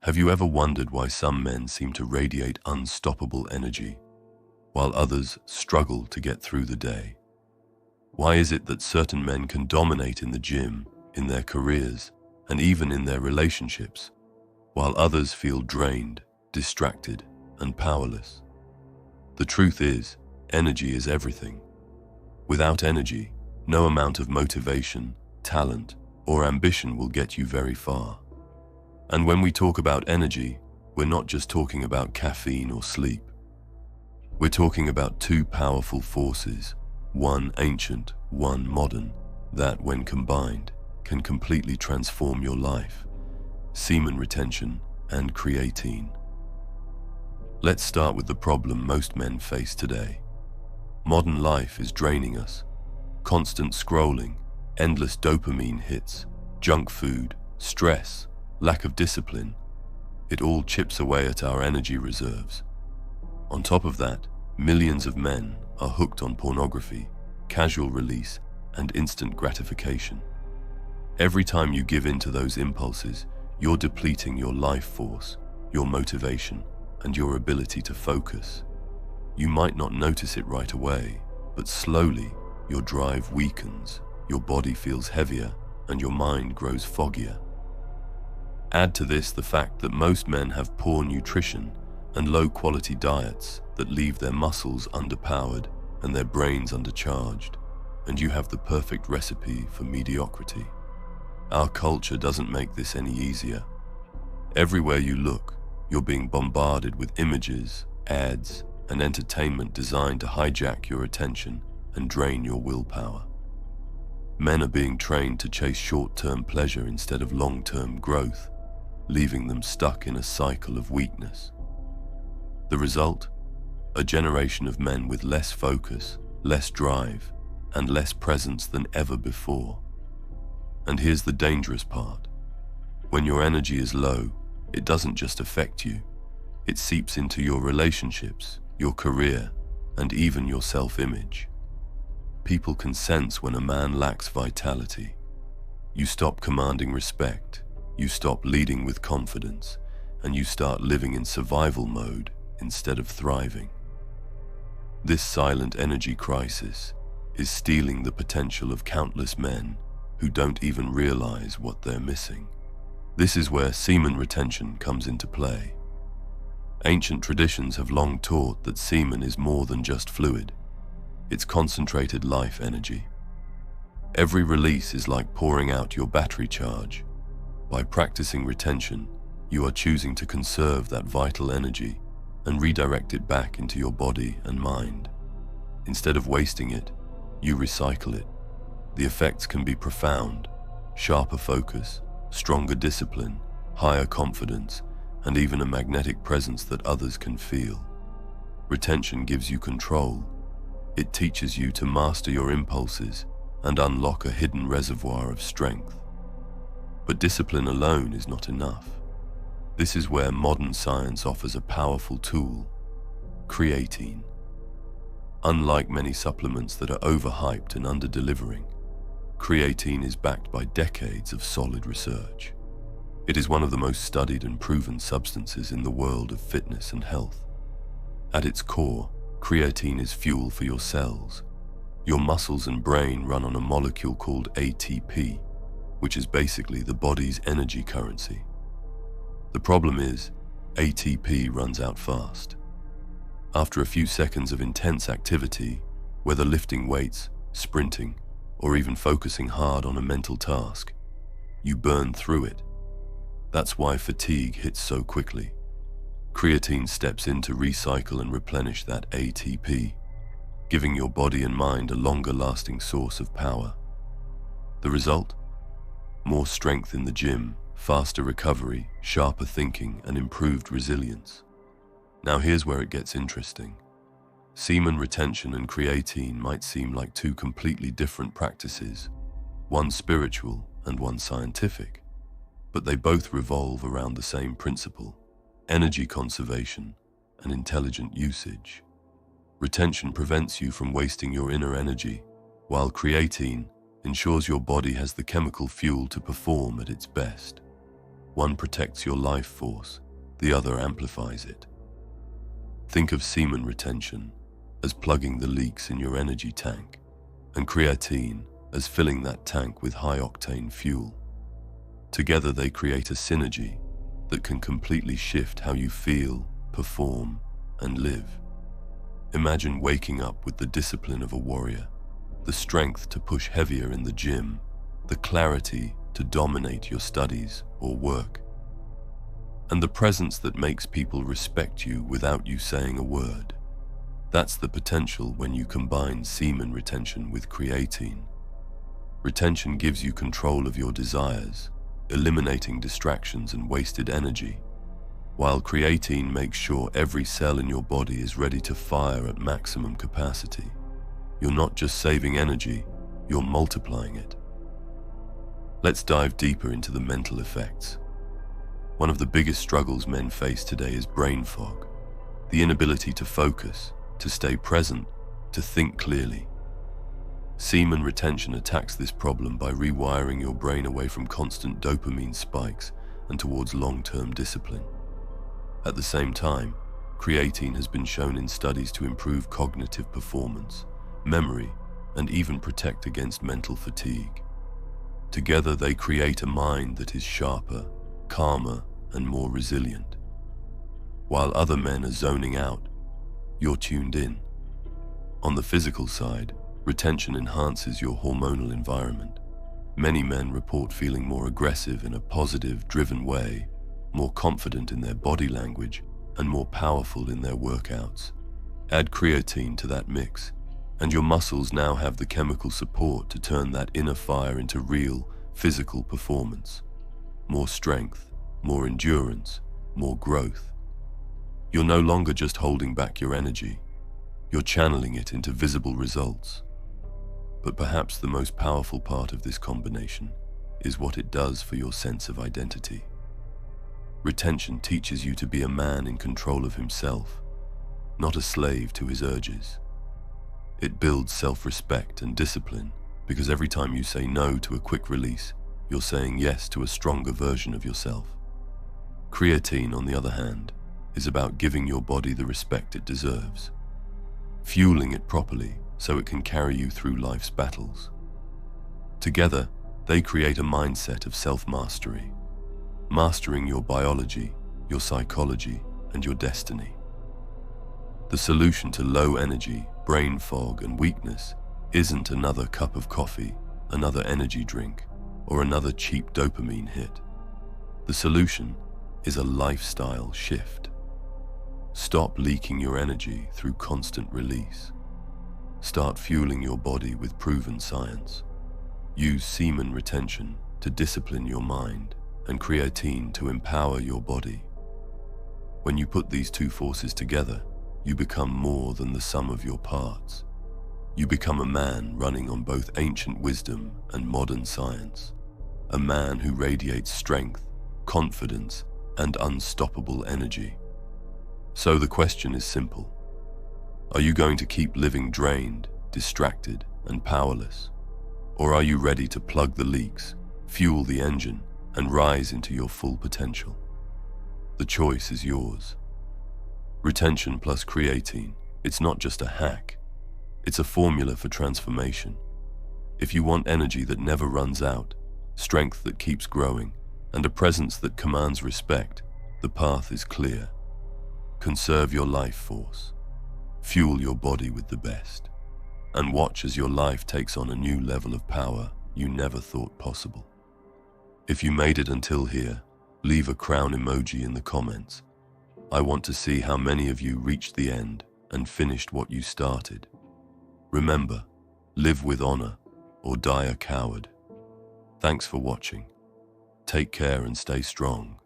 Have you ever wondered why some men seem to radiate unstoppable energy, while others struggle to get through the day? Why is it that certain men can dominate in the gym, in their careers, and even in their relationships, while others feel drained, distracted, and powerless? The truth is, energy is everything. Without energy, no amount of motivation, talent, or ambition will get you very far. And when we talk about energy, we're not just talking about caffeine or sleep. We're talking about two powerful forces, one ancient, one modern, that, when combined, can completely transform your life: semen retention and creatine. Let's start with the problem most men face today. Modern life is draining us. Constant scrolling, endless dopamine hits, junk food, stress, lack of discipline. It all chips away at our energy reserves. On top of that, millions of men are hooked on pornography, casual release, and instant gratification. Every time you give in to those impulses, you're depleting your life force, your motivation, and your ability to focus. You might not notice it right away, but slowly your drive weakens, your body feels heavier, and your mind grows foggier. Add to this the fact that most men have poor nutrition and low-quality diets that leave their muscles underpowered and their brains undercharged, and you have the perfect recipe for mediocrity. Our culture doesn't make this any easier. Everywhere you look, you're being bombarded with images, ads, and entertainment designed to hijack your attention and drain your willpower. Men are being trained to chase short-term pleasure instead of long-term growth, leaving them stuck in a cycle of weakness. The result? A generation of men with less focus, less drive, and less presence than ever before. And here's the dangerous part. When your energy is low, it doesn't just affect you. It seeps into your relationships, your career, and even your self-image. People can sense when a man lacks vitality. You stop commanding respect, you stop leading with confidence, and you start living in survival mode instead of thriving. This silent energy crisis is stealing the potential of countless men who don't even realize what they're missing. This is where semen retention comes into play. Ancient traditions have long taught that semen is more than just fluid. It's concentrated life energy. Every release is like pouring out your battery charge. By practicing retention, you are choosing to conserve that vital energy and redirect it back into your body and mind. Instead of wasting it, you recycle it. The effects can be profound: sharper focus, stronger discipline, higher confidence, and even a magnetic presence that others can feel. Retention gives you control. It teaches you to master your impulses and unlock a hidden reservoir of strength. But discipline alone is not enough. This is where modern science offers a powerful tool: creatine. Unlike many supplements that are overhyped and under-delivering, creatine is backed by decades of solid research. It is one of the most studied and proven substances in the world of fitness and health. At its core, creatine is fuel for your cells. Your muscles and brain run on a molecule called ATP, which is basically the body's energy currency. The problem is, ATP runs out fast. After a few seconds of intense activity, whether lifting weights, sprinting, or even focusing hard on a mental task, you burn through it. That's why fatigue hits so quickly. Creatine steps in to recycle and replenish that ATP, giving your body and mind a longer-lasting source of power. The result? More strength in the gym, faster recovery, sharper thinking, and improved resilience. Now here's where it gets interesting. Semen retention and creatine might seem like two completely different practices, one spiritual and one scientific, but they both revolve around the same principle: energy conservation and intelligent usage. Retention prevents you from wasting your inner energy, while creatine ensures your body has the chemical fuel to perform at its best. One protects your life force, the other amplifies it. Think of semen retention as plugging the leaks in your energy tank, and creatine as filling that tank with high-octane fuel. Together they create a synergy that can completely shift how you feel, perform, and live. Imagine waking up with the discipline of a warrior, the strength to push heavier in the gym, the clarity to dominate your studies or work, and the presence that makes people respect you without you saying a word. That's the potential when you combine semen retention with creatine. Retention gives you control of your desires, eliminating distractions and wasted energy, while creatine makes sure every cell in your body is ready to fire at maximum capacity. You're not just saving energy, you're multiplying it. Let's dive deeper into the mental effects. One of the biggest struggles men face today is brain fog, the inability to focus, to stay present, to think clearly. Semen retention attacks this problem by rewiring your brain away from constant dopamine spikes and towards long-term discipline. At the same time, creatine has been shown in studies to improve cognitive performance, memory, and even protect against mental fatigue. Together they create a mind that is sharper, calmer, and more resilient. While other men are zoning out, you're tuned in. On the physical side, retention enhances your hormonal environment. Many men report feeling more aggressive in a positive, driven way, more confident in their body language, and more powerful in their workouts. Add creatine to that mix, and your muscles now have the chemical support to turn that inner fire into real, physical performance. More strength, more endurance, more growth. You're no longer just holding back your energy, you're channeling it into visible results. But perhaps the most powerful part of this combination is what it does for your sense of identity. Retention teaches you to be a man in control of himself, not a slave to his urges. It builds self-respect and discipline because every time you say no to a quick release, you're saying yes to a stronger version of yourself. Creatine, on the other hand, is about giving your body the respect it deserves, fueling it properly so it can carry you through life's battles. Together, they create a mindset of self-mastery, mastering your biology, your psychology, and your destiny. The solution to low energy, brain fog, and weakness isn't another cup of coffee, another energy drink, or another cheap dopamine hit. The solution is a lifestyle shift. Stop leaking your energy through constant release. Start fueling your body with proven science. Use semen retention to discipline your mind and creatine to empower your body. When you put these two forces together, you become more than the sum of your parts. You become a man running on both ancient wisdom and modern science. A man who radiates strength, confidence, and unstoppable energy. So the question is simple. Are you going to keep living drained, distracted, and powerless? Or are you ready to plug the leaks, fuel the engine, and rise into your full potential? The choice is yours. Retention plus creatine, it's not just a hack. It's a formula for transformation. If you want energy that never runs out, strength that keeps growing, and a presence that commands respect, the path is clear. Conserve your life force. Fuel your body with the best. And watch as your life takes on a new level of power you never thought possible. If you made it until here, leave a crown emoji in the comments. I want to see how many of you reached the end and finished what you started. Remember, live with honor or die a coward. Thanks for watching. Take care and stay strong.